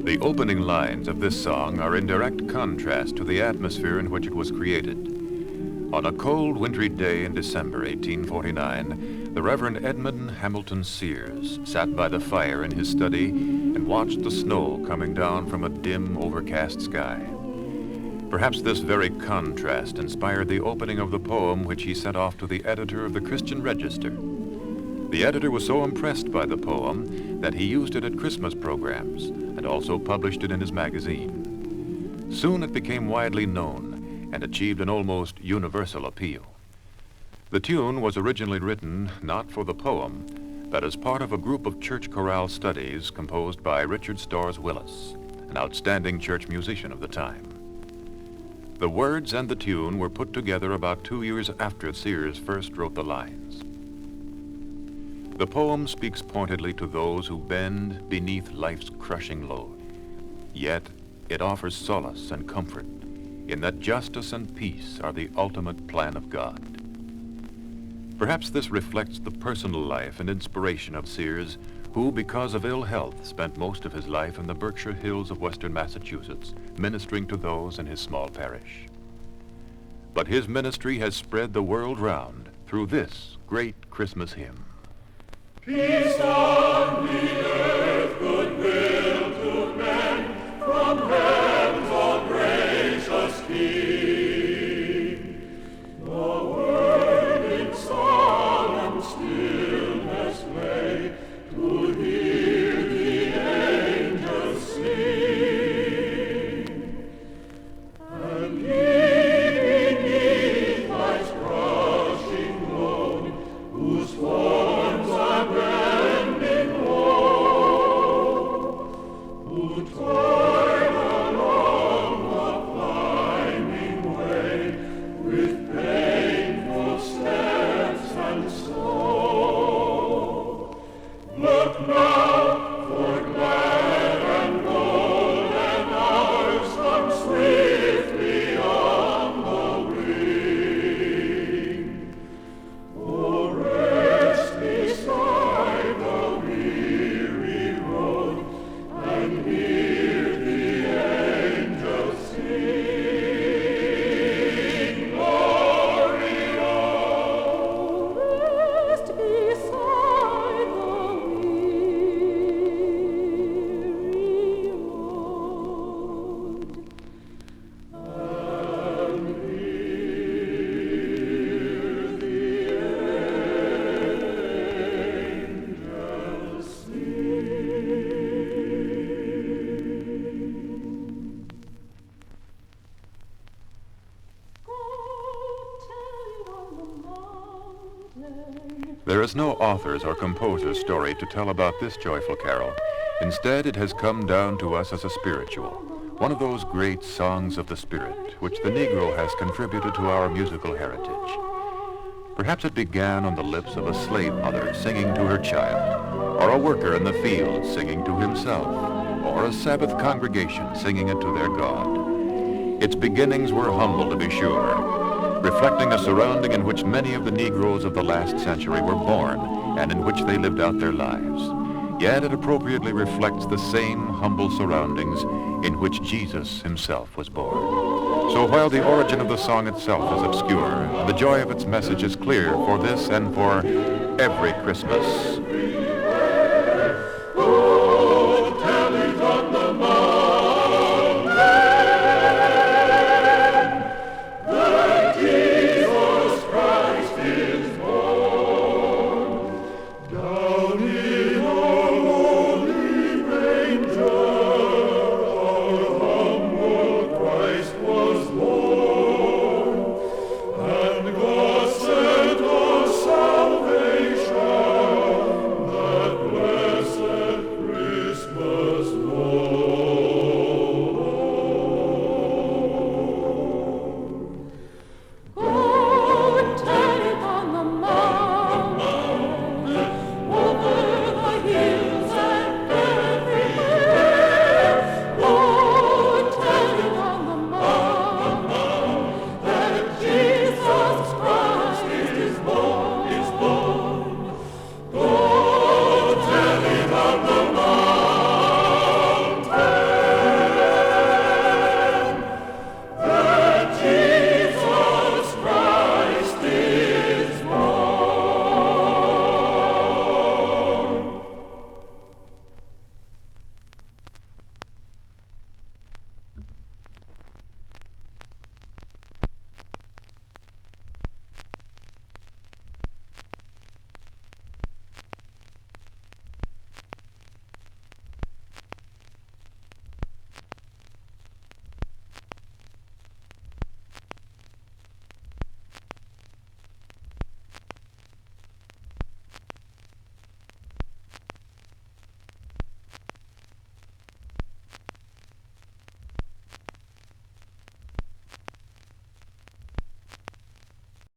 The opening lines of this song are in direct contrast to the atmosphere in which it was created. On a cold, wintry day in December 1849, the Reverend Edmund Hamilton Sears sat by the fire in his study and watched the snow coming down from a dim, overcast sky. Perhaps this very contrast inspired the opening of the poem which he sent off to the editor of the Christian Register. The editor was so impressed by the poem that he used it at Christmas programs and also published it in his magazine. Soon it became widely known and achieved an almost universal appeal. The tune was originally written not for the poem, but as part of a group of church chorale studies composed by Richard Storrs Willis, an outstanding church musician of the time. The words and the tune were put together about 2 years after Sears first wrote the lines. The poem speaks pointedly to those who bend beneath life's crushing load. Yet it offers solace and comfort in that justice and peace are the ultimate plan of God. Perhaps this reflects the personal life and inspiration of Sears, who, because of ill health, spent most of his life in the Berkshire Hills of western Massachusetts, ministering to those in his small parish. But his ministry has spread the world round through this great Christmas hymn. Peace on the earth, goodwill to men, from heaven's all gracious King. The word in solemn stillness lay, to hear the angels sing. And he beneath life's crushing load, whose forms are bending low, who toil along the climbing way with painful steps and slow. Look now, for glad and golden hours come swiftly on the wing. Oh, rest beside the weary road and hear the angels sing. Glory, oh, rest beside the weary road and hear the angels sing. There is no author's or composer's story to tell about this joyful carol. Instead, it has come down to us as a spiritual, one of those great songs of the Spirit, which the Negro has contributed to our musical heritage. Perhaps it began on the lips of a slave mother singing to her child, or a worker in the fields singing to himself, or a Sabbath congregation singing it to their God. Its beginnings were humble, to be sure, reflecting a surrounding in which many of the Negroes of the last century were born and in which they lived out their lives. Yet it appropriately reflects the same humble surroundings in which Jesus himself was born. So while the origin of the song itself is obscure, the joy of its message is clear for this and for every Christmas.